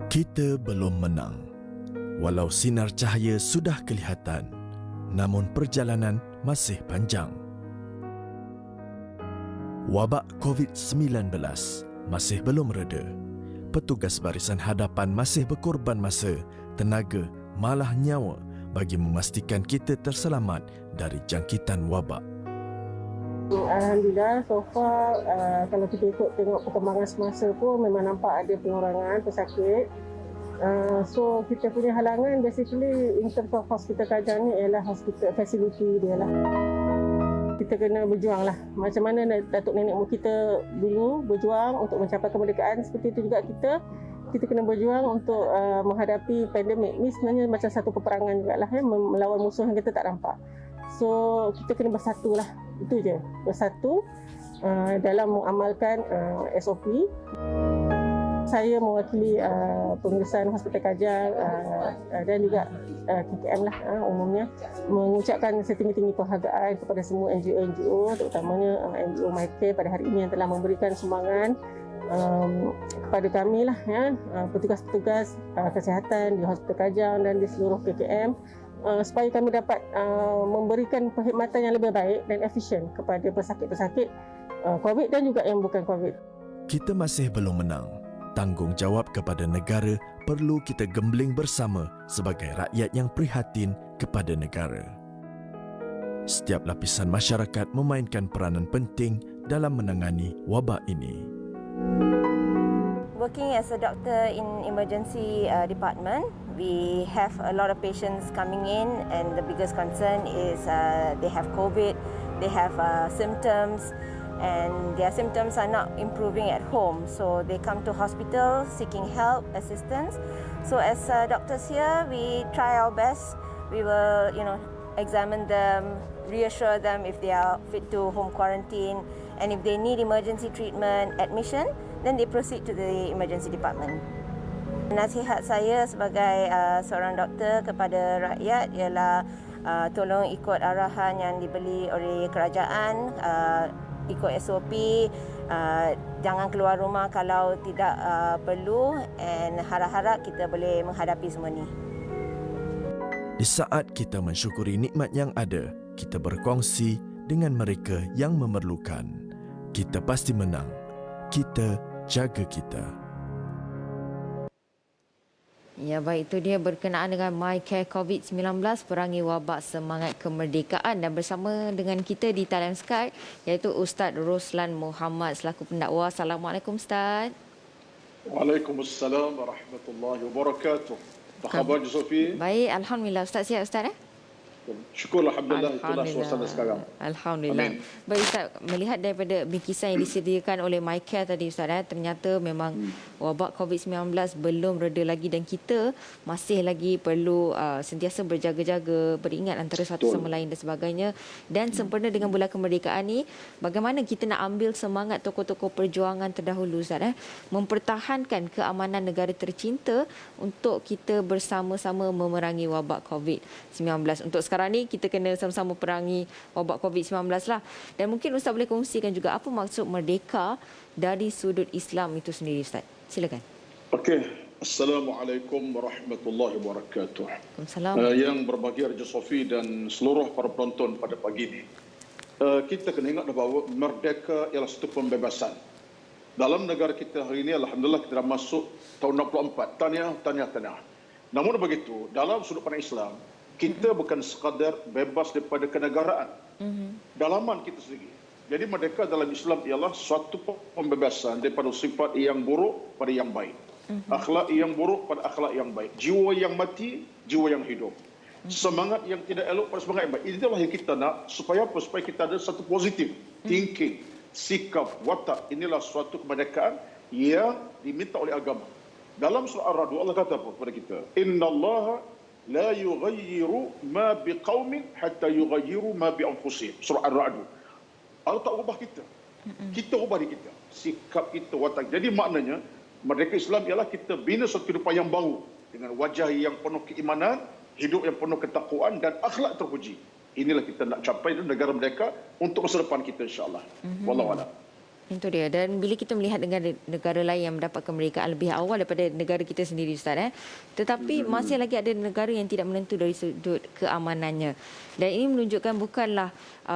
Kita belum menang. Walau sinar cahaya sudah kelihatan, namun perjalanan masih panjang. Wabak COVID-19 masih belum reda. Petugas barisan hadapan masih berkorban masa, tenaga, malah nyawa bagi memastikan kita terselamat dari jangkitan wabak. Alhamdulillah, so far kalau kita ikut tengok perkembangan semasa pun memang nampak ada pengurangan pesakit. So kita punya halangan basically in terms of hospital Kajang ni ialah hospital facility dia lah. Kita kena berjuang lah. Macam mana datuk nenek moyang kita dulu berjuang untuk mencapai kemerdekaan, seperti itu juga kita kena berjuang untuk menghadapi pandemik. Ni sebenarnya macam satu peperangan juga lah, melawan musuh yang kita tak nampak. So kita kena bersatu lah. Itu je, bersatu dalam mengamalkan SOP. Saya mewakili pengurusan Hospital Kajang dan juga KKM lah umumnya, mengucapkan setinggi-tinggi penghargaan kepada semua NGO-NGO, terutamanya NGO MyCare pada hari ini yang telah memberikan sumbangan kepada kami lah, petugas-petugas kesihatan di Hospital Kajang dan di seluruh KKM, supaya kami dapat memberikan perkhidmatan yang lebih baik dan efisien kepada pesakit-pesakit COVID dan juga yang bukan COVID. Kita masih belum menang. Tanggungjawab kepada negara perlu kita gembling bersama sebagai rakyat yang prihatin kepada negara. Setiap lapisan masyarakat memainkan peranan penting dalam menangani wabak ini. Working as a doctor in emergency department, we have a lot of patients coming in, and the biggest concern is they have COVID, they have symptoms, and their symptoms are not improving at home. So they come to hospital seeking help, assistance. So as doctors here, we try our best. We will, examine them, reassure them if they are fit to home quarantine, and if they need emergency treatment, admission, then they proceed to the emergency department. Nasihat saya sebagai seorang doktor kepada rakyat ialah tolong ikut arahan yang diberi oleh kerajaan, ikut SOP, jangan keluar rumah kalau tidak perlu, and harap-harap kita boleh menghadapi semua ni. Di saat kita mensyukuri nikmat yang ada, kita berkongsi dengan mereka yang memerlukan. Kita pasti menang. Kita jaga kita. Ya, baik, itu dia berkenaan dengan MyCare COVID-19, perangi wabak semangat kemerdekaan, dan bersama dengan kita di talian Skype iaitu Ustaz Roslan Muhammad selaku pendakwa. Assalamualaikum Ustaz. Waalaikumsalam warahmatullahi wabarakatuh. Apa khabar Sofi? Baik, alhamdulillah. Ustaz sihat Ustaz? Syukur alhamdulillah, itulah suasana sekarang. Alhamdulillah. Amin. Baik Ustaz, melihat daripada bingkisan yang disediakan oleh MyCare tadi Ustaz, ternyata memang wabak COVID-19 belum reda lagi dan kita masih lagi perlu sentiasa berjaga-jaga, beringat antara satu sama lain dan sebagainya. Dan sempena dengan bulan kemerdekaan ni, bagaimana kita nak ambil semangat tokoh-tokoh perjuangan terdahulu Ustaz, mempertahankan keamanan negara tercinta untuk kita bersama-sama memerangi wabak COVID-19. Untuk sekarang ni kita kena sama-sama perangi wabak COVID-19 lah. Dan mungkin Ustaz boleh kongsikan juga apa maksud merdeka dari sudut Islam itu sendiri Ustaz. Silakan. Okey. Assalamualaikum warahmatullahi wabarakatuh. Waalaikumsalam. Yang berbahagia Raja Sofi dan seluruh para penonton pada pagi ini. Kita kena ingat bahawa merdeka ialah satu pembebasan. Dalam negara kita hari ini, alhamdulillah kita dah masuk tahun 64. Tahniah. Namun begitu, dalam sudut pandang Islam, kita bukan sekadar bebas daripada kenegaraan. Dalaman kita sendiri. Jadi merdeka dalam Islam ialah suatu pembebasan daripada sifat yang buruk pada yang baik. Akhlak yang buruk pada akhlak yang baik. Jiwa yang mati, jiwa yang hidup. Semangat yang tidak elok pada semangat yang baik. Itulah yang kita nak, supaya apa? Supaya kita ada satu positif thinking, sikap, watak. Inilah suatu kemerdekaan yang diminta oleh agama. Dalam surah Ar-Ra'd Allah kata apa kepada kita? Innallaha la yughayyiru ma biqaumin hatta yughayyiru ma bi anfusihim. Surah Ar-Ra'd. Allah tak ubah kita. Kita ubah diri kita. Sikap kita, watak. Jadi maknanya merdeka Islam ialah kita bina suatu kehidupan yang baru dengan wajah yang penuh keimanan, hidup yang penuh ketakwaan dan akhlak terpuji. Inilah kita nak capai negara merdeka untuk masa depan kita insya-Allah. Wallahu a'lam. Itu dia. Dan bila kita melihat negara lain yang mendapat kemerdekaan lebih awal daripada negara kita sendiri, Ustaz, tetapi masih lagi ada negara yang tidak menentu dari sudut keamanannya. Dan ini menunjukkan bukanlah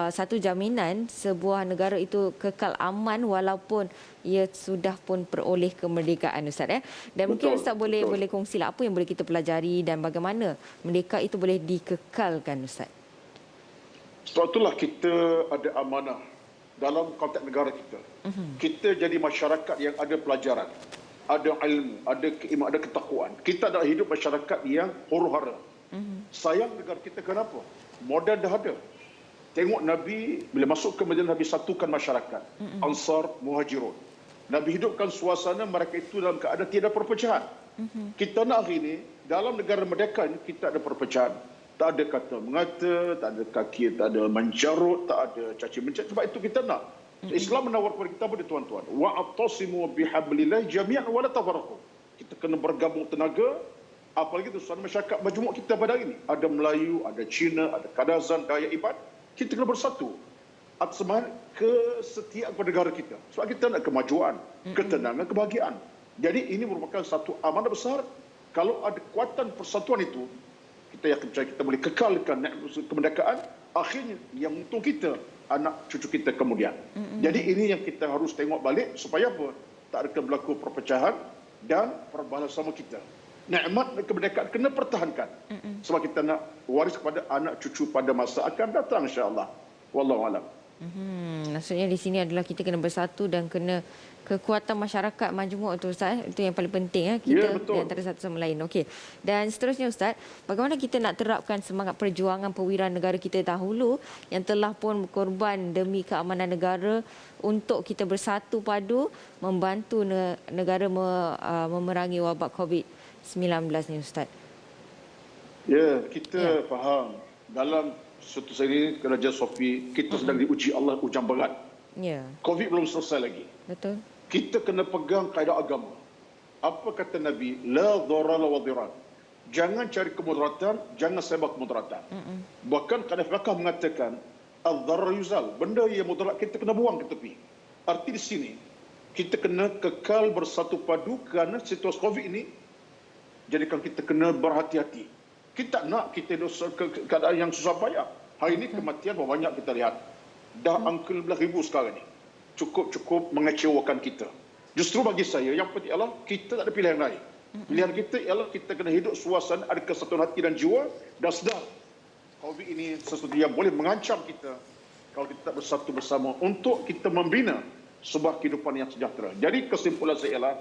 satu jaminan sebuah negara itu kekal aman walaupun ia sudah pun peroleh kemerdekaan, Ustaz. Dan mungkin Ustaz boleh kongsilah apa yang boleh kita pelajari dan bagaimana merdeka itu boleh dikekalkan, Ustaz. Sebab itulah kita ada amanah dalam konteks negara kita. Kita jadi masyarakat yang ada pelajaran, ada ilmu, ada keimanan, ada ketakwaan. Kita adalah hidup masyarakat yang huru-hara. Sayang negara kita kenapa? Modal dah ada. Tengok Nabi bila masuk ke Madinah, Nabi satukan masyarakat. Ansar, Muhajirun. Nabi hidupkan suasana mereka itu dalam keadaan tiada perpecahan. Kita nak hari ini, dalam negara merdeka ini, kita ada perpecahan. Tak ada kata mengata, tak ada kaki, tak ada mencarut, tak ada caci mencaci. Sebab itu kita nak. Islam menawar kepada kita pada tuan-tuan. Wa'atasimu bihablillah jami'an wa la tafarraqu. Kita kena bergabung tenaga. Apalagi itu suasana masyarakat majmuk kita pada hari ini. Ada Melayu, ada Cina, ada Kadazan, Dayak, Iban. Kita kena bersatu atas semangat kesetiaan kepada negara kita. Sebab kita nak kemajuan, ketenangan, kebahagiaan. Jadi ini merupakan satu amanah besar. Kalau ada kekuatan persatuan itu, kita yakin percaya kita boleh kekalkan kemerdekaan. Akhirnya yang untung kita, anak cucu kita kemudian. Jadi ini yang kita harus tengok balik supaya apa? Tak ada berlaku perpecahan dan perbalasan sama kita. Nikmat kemerdekaan kena pertahankan. Sebab kita nak waris kepada anak cucu pada masa akan datang, insya-Allah. Wallahu a'lam. Maksudnya di sini adalah kita kena bersatu dan kena kekuatan masyarakat majmuk tu, Ustaz. Itu yang paling penting, kita di antara satu sama lain. Okey. Dan seterusnya, Ustaz, bagaimana kita nak terapkan semangat perjuangan perwira negara kita dahulu yang telah pun berkorban demi keamanan negara untuk kita bersatu padu membantu negara memerangi wabak COVID-19 ni, Ustaz? Ya, kita faham dalam suatu seri Raja Sofi kita sedang diuji Allah ujian berat. Ya. COVID belum selesai lagi. Betul. Kita kena pegang kaedah agama. Apa kata Nabi? La dharara wa dhirar. Jangan cari kemudaratan, jangan sebar kemudaratan. Bahkan kadang mereka mengatakan al-dharar yuzal. Benda yang mudarat kita kena buang ke tepi. Arti di sini kita kena kekal bersatu padu kerana situasi COVID ini jadikan kita kena berhati-hati. Kita nak kita dosa keadaan yang susah payah. Hari ini kematian banyak kita lihat. Dah angka 11,000 sekarang ni. Cukup mengecewakan kita. Justru bagi saya yang penting ialah kita tak ada pilihan lain. Pilihan kita ialah kita kena hidup suasana ada kesatuan hati dan jiwa dan sedar COVID ini sesuatu yang boleh mengancam kita kalau kita tak bersatu bersama untuk kita membina sebuah kehidupan yang sejahtera. Jadi kesimpulan saya ialah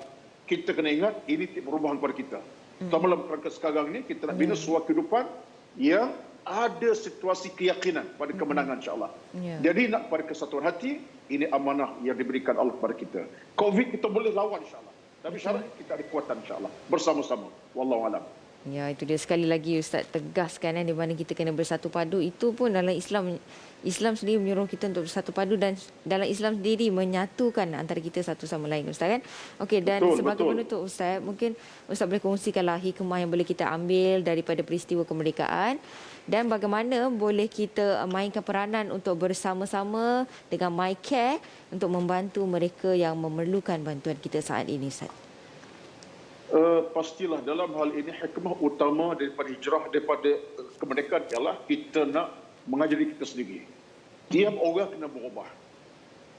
kita kena ingat ini perubahan kepada kita. Terutama dalam kerangka sekarang ini kita nak bina sebuah kehidupan yang ada situasi keyakinan pada kemenangan, insya-Allah. Jadi nak pada kesatuan hati, ini amanah yang diberikan Allah kepada kita. COVID kita boleh lawan, insya-Allah. Tapi syarat kita ada kekuatan, insya-Allah. Bersama-sama. Wallahu a'lam. Ya, itu dia sekali lagi Ustaz tegaskan di mana kita kena bersatu padu. Itu pun dalam Islam sendiri menyuruh kita untuk bersatu padu dan dalam Islam sendiri menyatukan antara kita satu sama lain, Ustaz, kan? Okey, dan sebagai penutup, Ustaz, mungkin Ustaz boleh kongsikanlah hikmah yang boleh kita ambil daripada peristiwa kemerdekaan dan bagaimana boleh kita mainkan peranan untuk bersama-sama dengan MyCare untuk membantu mereka yang memerlukan bantuan kita saat ini, Ustaz. Pastilah dalam hal ini hikmah utama daripada hijrah, daripada kemerdekaan ialah kita nak mengajari kita sendiri. Tiap orang kena berubah.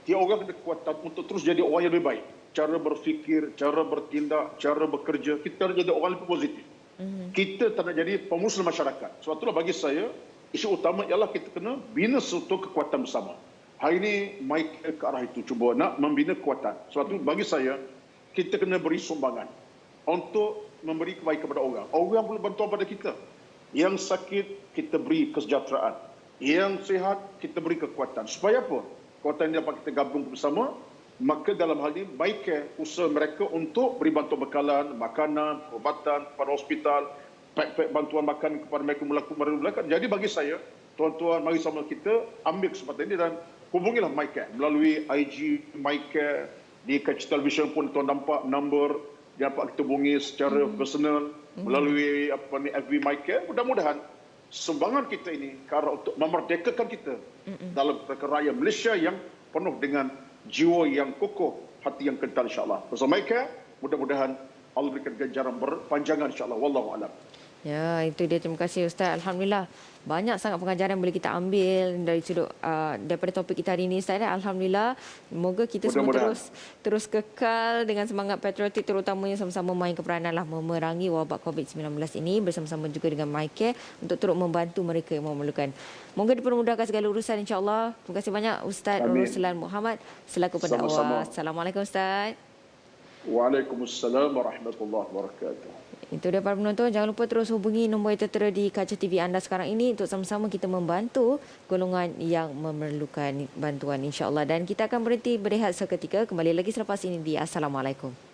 Tiap orang kena kekuatan untuk terus jadi orang yang lebih baik. Cara berfikir, cara bertindak, cara bekerja, kita nak jadi orang lebih positif. Kita tak nak jadi pemusuh masyarakat. Sebab itulah bagi saya, isu utama ialah kita kena bina suatu kekuatan bersama. Hari ini Mike ke arah itu, cuba nak membina kekuatan. Sebab itu bagi saya, kita kena beri sumbangan untuk memberi kebaikan kepada orang. Orang perlu bantuan pada kita. Yang sakit, kita beri kesejahteraan. Yang sihat, kita beri kekuatan. Supaya apa? Kekuatan ini dapat kita gabung bersama. Maka dalam hal ini, baik usaha mereka untuk beri bantuan bekalan, makanan, perubatan kepada hospital, pack bantuan makan kepada mereka melakukan. Jadi bagi saya, tuan-tuan, mari sama kita ambil kesempatan ini dan hubungilah MyCare. Melalui IG MyCare, di kaca televisyen pun tuan nampak nombor dapat kita hubungi secara personal melalui FB MyCare. Mudah-mudahan sumbangan kita ini ke arah untuk memerdekakan kita dalam rakyat Malaysia yang penuh dengan jiwa yang kokoh, hati yang kental insya-Allah. Bersama mereka, mudah-mudahan Allah berikan ganjaran berpanjangan insya-Allah. Wallahu a'lam. Ya, itu dia. Terima kasih Ustaz. Alhamdulillah. Banyak sangat pengajaran boleh kita ambil dari sudut daripada topik kita hari ini Ustaz. Alhamdulillah. Semoga kita semua terus kekal dengan semangat patriotik, terutamanya sama-sama main keperanan lah memerangi wabak COVID-19 ini bersama-sama juga dengan MyCare untuk turut membantu mereka yang memerlukan. Moga dipermudahkan segala urusan insya-Allah. Terima kasih banyak Ustaz Ruslan Muhammad selaku pendakwah. Assalamualaikum Ustaz. Waalaikumsalam warahmatullahi wabarakatuh. Itu dia para penonton. Jangan lupa terus hubungi nombor yang tertera di kaca TV anda sekarang ini untuk sama-sama kita membantu golongan yang memerlukan bantuan insya-Allah. Dan kita akan berhenti berehat seketika. Kembali lagi selepas ini di Assalamualaikum.